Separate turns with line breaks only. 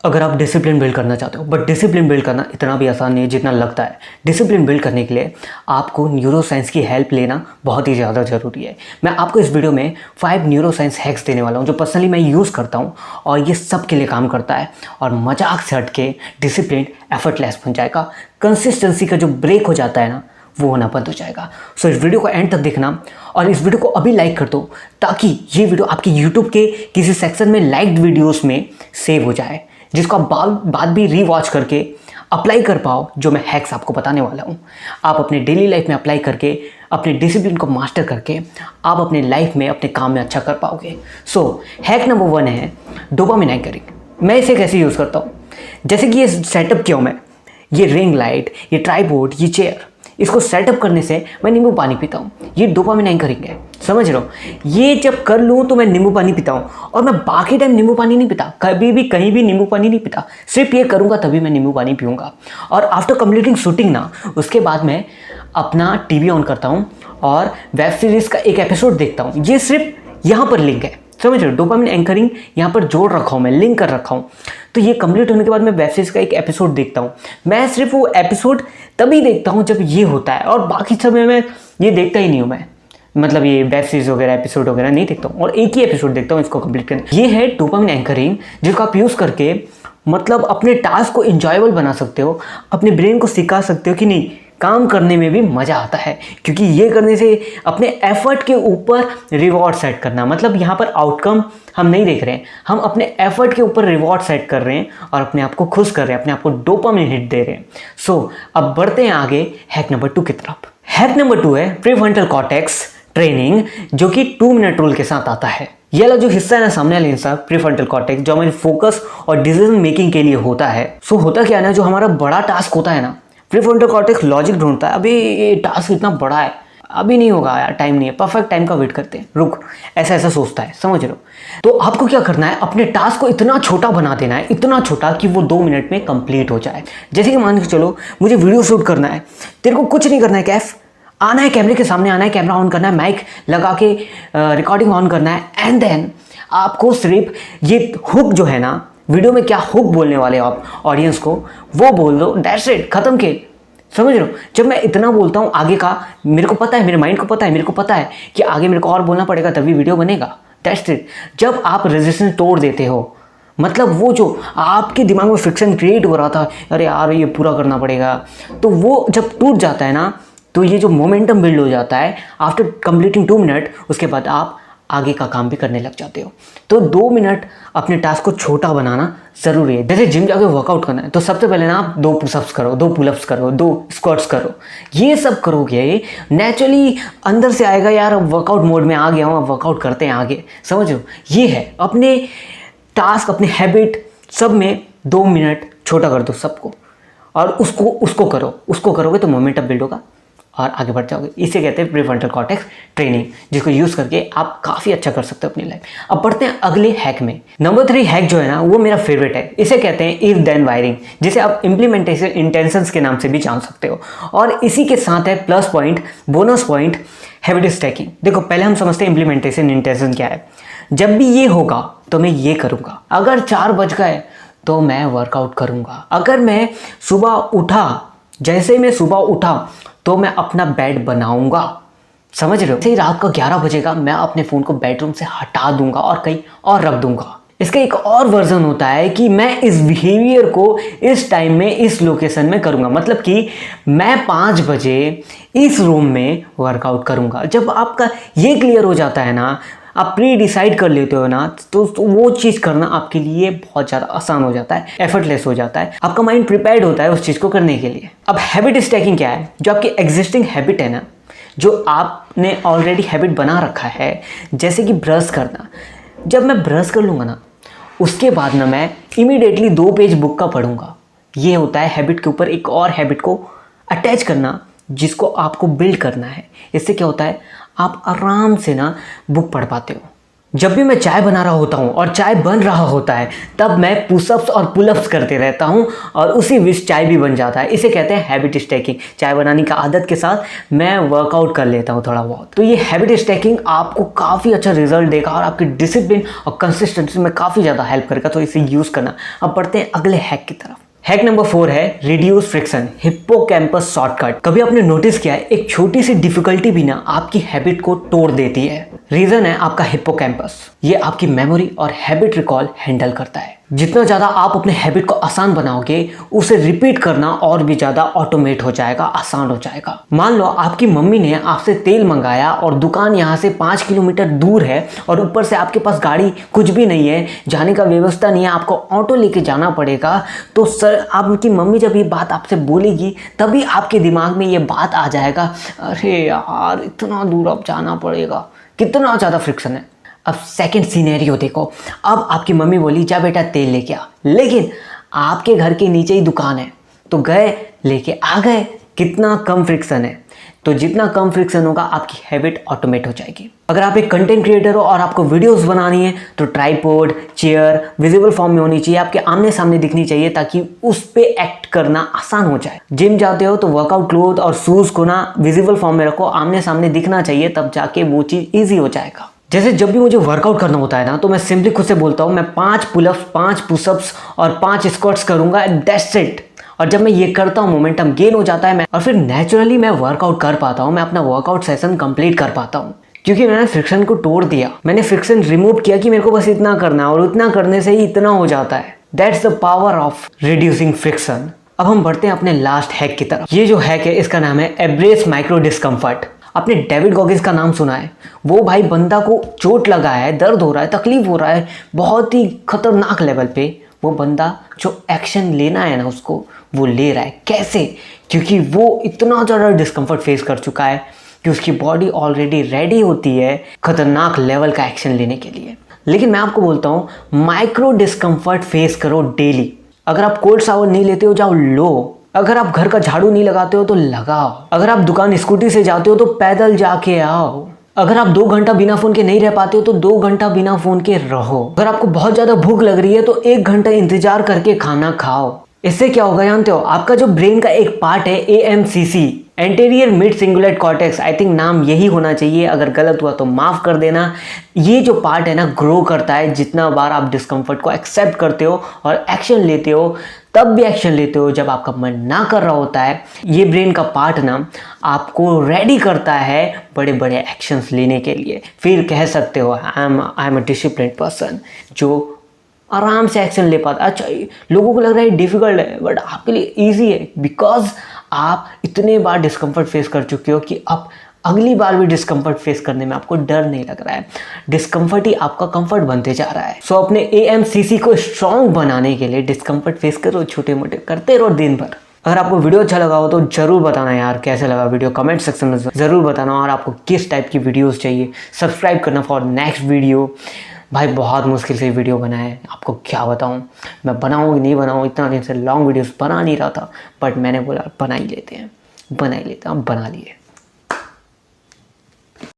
अगर आप discipline build करना चाहते हो, बट डिसिप्लिन बिल्ड करना इतना भी आसान नहीं है जितना लगता है। डिसिप्लिन बिल्ड करने के लिए आपको न्यूरोसाइंस की हेल्प लेना बहुत ही ज़्यादा ज़रूरी है। मैं आपको इस वीडियो में 5 न्यूरोसाइंस हैक्स देने वाला हूँ जो पर्सनली मैं यूज़ करता हूँ और ये सब के लिए काम करता है और मजाक से हट के डिसिप्लिन एफर्टलेस बन जाएगा। कंसिस्टेंसी का जो ब्रेक हो जाता है ना, वो होना बंद हो जाएगा। सो इस वीडियो को एंड तक देखना और इस वीडियो को अभी लाइक कर दो ताकि ये वीडियो आपके यूट्यूब के किसी सेक्शन में लाइक्ड वीडियोस में सेव हो जाए, जिसको आप बाद भी रीवॉच करके अप्लाई कर पाओ जो मैं हैक्स आपको बताने वाला हूँ। आप अपने डेली लाइफ में अप्लाई करके अपने डिसिप्लिन को मास्टर करके आप अपने लाइफ में अपने काम में अच्छा कर पाओगे। सो हैक नंबर 1 है डोपामिन एंकरिंग। मैं इसे कैसे यूज़ करता हूँ, जैसे कि ये सेटअप किया हूँ मैं, ये रिंग लाइट, ये ट्राइपॉड, ये चेयर, इसको सेटअप करने से मैं नींबू पानी पीता हूँ। ये डोपामिन एंकरिंग है, समझ रहे हो। ये जब कर लूँ तो मैं नींबू पानी पीता हूँ और मैं बाकी टाइम नींबू पानी नहीं पीता, कभी भी कहीं भी नींबू पानी नहीं पीता। सिर्फ ये करूँगा तभी मैं नींबू पानी पीऊँगा। और आफ्टर कंप्लीटिंग शूटिंग ना, उसके बाद मैं अपना टीवी ऑन करता हूँ और वेब सीरीज़ का एक एपिसोड देखता हूँ। ये सिर्फ यहाँ पर लिंक है, समझ रहे हो। डोपामिन एंकरिंग यहाँ पर जोड़ रखा हूँ मैं, लिंक कर रखा हूँ। तो ये कंप्लीट होने के बाद मैं वेब सीरीज का एक एपिसोड देखता हूँ। मैं सिर्फ वो एपिसोड तभी देखता हूँ जब ये होता है और बाकी समय में ये देखता ही नहीं हूँ मैं। मतलब ये वेब सीरीज वगैरह एपिसोड वगैरह नहीं देखता हूँ और एक ही एपिसोड देखता हूँ इसको कंप्लीट करने। ये है डोपामिन एंकरिंग, जिसको आप यूज़ करके मतलब अपने टास्क को इंजॉयबल बना सकते हो, अपने ब्रेन को सिखा सकते हो कि नहीं, काम करने में भी मज़ा आता है। क्योंकि ये करने से अपने एफर्ट के ऊपर रिवॉर्ड सेट करना, मतलब यहाँ पर आउटकम हम नहीं देख रहे हैं, हम अपने एफर्ट के ऊपर रिवॉर्ड सेट कर रहे हैं और अपने आप को खुश कर रहे हैं, अपने आप को डोपामिन हिट दे रहे हैं। सो अब बढ़ते हैं आगे हैक नंबर 2 की तरफ। हैक नंबर 2 है प्रीफ्रंटल कॉर्टेक्स ट्रेनिंग, जो कि 2 मिनट रूल के साथ आता है। ये वाला जो हिस्सा है ना, सामने वाला हिस्सा प्रीफ्रंटल कॉर्टेक्स, जो हमारे फोकस और डिसीजन मेकिंग के लिए होता है। सो होता क्या है ना, जो हमारा बड़ा टास्क होता है ना, प्रीफ्रंटल कॉर्टेक्स लॉजिक ढूंढता है, अभी ये टास्क इतना बड़ा है, अभी नहीं होगा यार, टाइम नहीं है, परफेक्ट टाइम का वेट करते हैं, रुक, ऐसा ऐसा सोचता है, समझ रहे हो। तो आपको क्या करना है, अपने टास्क को इतना छोटा बना देना है, इतना छोटा कि वो 2 मिनट में कंप्लीट हो जाए। जैसे कि मान के चलो मुझे वीडियो शूट करना है, तेरे को कुछ नहीं करना है, कैफ आना है, कैमरे के सामने आना है, कैमरा ऑन करना है, माइक लगा के रिकॉर्डिंग ऑन करना है, एंड देन आपको सिर्फ ये हुक जो है ना, वीडियो में क्या हुक बोलने वाले हो आप ऑडियंस को, वो बोल दो, दैट्स इट, खत्म के। समझ रहे हो। जब मैं इतना बोलता हूँ आगे का, मेरे को पता है, मेरे माइंड को पता है, मेरे को पता है कि आगे मेरे को और बोलना पड़ेगा तभी वीडियो बनेगा, दैट्स इट। जब आप रेजिस्टेंस तोड़ देते हो, मतलब वो जो आपके दिमाग में फ्रिक्शन क्रिएट हो रहा था, अरे यार ये पूरा करना पड़ेगा, तो वो जब टूट जाता है ना, तो ये जो मोमेंटम बिल्ड हो जाता है आफ्टर कंप्लीटिंग 2 मिनट, उसके बाद आप आगे का काम भी करने लग जाते हो। तो 2 मिनट अपने टास्क को छोटा बनाना ज़रूरी है। जैसे जिम जाके वर्कआउट करना है तो सबसे पहले ना आप 2 पुशअप्स करो, 2 पुलअप्स करो, 2 स्क्वाट्स करो। ये सब करोगे नेचुरली अंदर से आएगा, यार अब वर्कआउट मोड में आ गया हूँ, अब वर्कआउट करते हैं आगे, समझ लो। ये है अपने टास्क, अपने हैबिट सब में 2 मिनट छोटा कर दो सबको और उसको करो, उसको करोगे तो मोमेंटम बिल्ड होगा और आगे बढ़ जाओगे। इसे कहते हैं प्रीफ्रंटल कॉर्टेक्स ट्रेनिंग, जिसको यूज़ करके आप काफ़ी अच्छा कर सकते हो अपनी लाइफ। अब बढ़ते हैं अगले हैक में। नंबर 3 हैक जो है ना, वो मेरा फेवरेट है। इसे कहते हैं इफ देन वायरिंग, जिसे आप इम्प्लीमेंटेशन इंटेंशंस के नाम से भी जान सकते हो। और इसी के साथ है plus point, bonus point, habit stacking. देखो पहले हम समझते हैं इम्प्लीमेंटेशन इंटेंशन क्या है। जब भी ये होगा तो मैं ये करूँगा, अगर 4 बज गए तो मैं वर्कआउट करूँगा, अगर मैं सुबह उठा, जैसे मैं सुबह उठा तो मैं अपना बेड बनाऊंगा, समझ रहे हो। जैसे ही रात का 11 बजेगा मैं अपने फ़ोन को बेडरूम से हटा दूंगा और कहीं और रख दूंगा। इसका एक और वर्जन होता है कि मैं इस बिहेवियर को इस टाइम में इस लोकेशन में करूंगा, मतलब कि मैं 5 बजे इस रूम में वर्कआउट करूंगा। जब आपका ये क्लियर हो जाता है ना, आप प्री डिसाइड कर लेते हो ना, तो वो चीज़ करना आपके लिए बहुत ज़्यादा आसान हो जाता है, एफर्टलेस हो जाता है, आपका माइंड प्रिपेयर्ड होता है उस चीज़ को करने के लिए। अब हैबिट स्टैकिंग क्या है, जो आपकी एग्जिस्टिंग हैबिट है ना, जो आपने ऑलरेडी हैबिट बना रखा है, जैसे कि ब्रश करना। जब मैं ब्रश कर लूँगा ना, उसके बाद ना मैं इमीडिएटली 2 पेज बुक का पढ़ूंगा। ये होता है हैबिट के ऊपर एक और हैबिट को अटैच करना, जिसको आपको बिल्ड करना है। इससे क्या होता है, आप आराम से ना बुक पढ़ पाते हो, जब भी मैं चाय बना रहा होता हूँ और चाय बन रहा होता है तब मैं पुशअप्स और पुलअप्स करते रहता हूँ और उसी बीच चाय भी बन जाता है। इसे कहते हैं हैबिट स्टैकिंग। चाय बनाने का आदत के साथ मैं वर्कआउट कर लेता हूँ थोड़ा बहुत। तो ये हैबिट स्टैकिंग आपको काफ़ी अच्छा रिजल्ट देगा और आपकी डिसिप्लिन और कंसिस्टेंसी में काफ़ी ज़्यादा हेल्प करेगा। तो इसे यूज़ करना। अब बढ़ते हैं अगले हैक की तरफ। हैक नंबर 4 है रिड्यूस फ्रिक्शन, हिप्पोकैम्पस शॉर्टकट। कभी आपने नोटिस किया है एक छोटी सी डिफिकल्टी भी ना आपकी हैबिट को तोड़ देती है। रीजन है आपका हिप्पोकैम्पस। ये आपकी मेमोरी और हैबिट रिकॉल हैंडल करता है। जितना ज़्यादा आप अपने हैबिट को आसान बनाओगे उसे रिपीट करना और भी ज़्यादा ऑटोमेट हो जाएगा, आसान हो जाएगा। मान लो आपकी मम्मी ने आपसे तेल मंगाया और दुकान यहाँ से 5 किलोमीटर दूर है और ऊपर से आपके पास गाड़ी कुछ भी नहीं है, जाने का व्यवस्था नहीं है, आपको ऑटो लेके जाना पड़ेगा। तो सर आपकी मम्मी जब ये बात आपसे बोलेगी तभी आपके दिमाग में ये बात आ जाएगा, अरे यार इतना दूर अब जाना पड़ेगा, कितना ज़्यादा फ्रिक्शन है। अब सेकंड सिनेरियो देखो। अब आपकी मम्मी बोली जा बेटा तेल लेके आ, लेकिन आपके घर के नीचे ही दुकान है तो गए लेके आ गए। कितना कम फ्रिक्शन है। तो जितना कम फ्रिक्शन होगा आपकी हैबिट ऑटोमेट हो जाएगी। अगर आप एक कंटेंट क्रिएटर हो और आपको वीडियोस बनानी है तो ट्राइपॉड, चेयर विजिबल फॉर्म में होनी चाहिए, आपके आमने सामने दिखनी चाहिए ताकि उस पे एक्ट करना आसान हो जाए। जिम जाते हो तो वर्कआउट क्लोथ और शूज को ना विजिबल फॉर्म में रखो, आमने सामने दिखना चाहिए, तब जाके वो चीज़ ईजी हो जाएगा। जैसे जब भी मुझे वर्कआउट करना होता है ना तो मैं सिंपली खुद से बोलता हूँ मैं 5 पुलअप्स, 5 पुशअप्स और 5 स्क्वाट्स करूंगा, दैट्स इट। और जब मैं ये करता हूँ मोमेंटम गेन हो जाता है और फिर नेचुरली मैं वर्कआउट कर पाता हूँ, मैं अपना वर्कआउट सेशन कंप्लीट कर पाता हूँ क्योंकि मैंने फ्रिक्शन को तोड़ दिया। मैंने फ्रिक्शन रिमूव किया कि मेरे को बस इतना करना है और इतना करने से ही इतना हो जाता है। That's the power of reducing friction. अब हम बढ़ते हैं अपने लास्ट हैक की तरफ। ये जो हैक है इसका नाम है एब्रेस माइक्रो डिस्कम्फर्ट। आपने डेविड गॉगिंस का नाम सुना है? वो भाई बंदा को चोट लगा है, दर्द हो रहा है, तकलीफ हो रहा है बहुत ही खतरनाक लेवल पे, वो बंदा जो एक्शन लेना है ना उसको वो ले रहा है। कैसे? क्योंकि वो इतना ज़्यादा डिस्कम्फर्ट फेस कर चुका है कि उसकी बॉडी ऑलरेडी रेडी होती है खतरनाक लेवल का एक्शन लेने के लिए। लेकिन मैं आपको बोलता हूँ माइक्रो डिस्कम्फर्ट फेस करो डेली। अगर आप कोल्ड शावर नहीं लेते हो जाओ लो, अगर आप घर का झाड़ू नहीं लगाते हो तो लगाओ, अगर आप दुकान स्कूटी से जाते हो तो पैदल जाके आओ, अगर आप 2 घंटा बिना फोन के नहीं रह पाते हो तो 2 घंटा बिना फोन के रहो, अगर आपको बहुत ज्यादा भूख लग रही है तो 1 घंटा इंतजार करके खाना खाओ। इससे क्या होगा जानते हो? आपका जो ब्रेन का एक पार्ट है AMCC, anterior mid cingulate cortex, I think नाम यही होना चाहिए, अगर गलत हुआ तो माफ कर देना। ये जो पार्ट है ना ग्रो करता है जितना बार आप डिस्कम्फर्ट को एक्सेप्ट करते हो और एक्शन लेते हो, तब भी एक्शन लेते हो जब आपका मन ना कर रहा होता है। ये ब्रेन का पार्ट ना आपको रेडी करता है बड़े बड़े एक्शंस लेने के लिए। फिर कह सकते हो I am a disciplined person जो आराम से एक्शन ले पाता। अच्छा लोगों को लग रहा है डिफिकल्ट है बट आपके लिए इजी है बिकॉज आप इतने बार डिस्कम्फर्ट फेस कर चुके हो कि अब अगली बार भी डिस्कम्फर्ट फेस करने में आपको डर नहीं लग रहा है। डिस्कम्फर्ट ही आपका कंफर्ट बनते जा रहा है। सो अपने AMCC को स्ट्रॉन्ग बनाने के लिए डिस्कम्फर्ट फेस करो, छोटे मोटे करते रहो दिन भर। अगर आपको वीडियो अच्छा लगा हो तो जरूर बताना यार कैसे लगा वीडियो, कमेंट सेक्शन में ज़रूर बताना। और आपको किस टाइप की वीडियोस चाहिए सब्सक्राइब करना फॉर नेक्स्ट वीडियो। भाई बहुत मुश्किल से वीडियो बना है, आपको क्या बताऊं। मैं बनाऊं कि नहीं बनाऊं, इतना दिन से लॉन्ग वीडियोस बना नहीं रहा था बट मैंने बोला बना ही लेते हैं, अब बना लिए।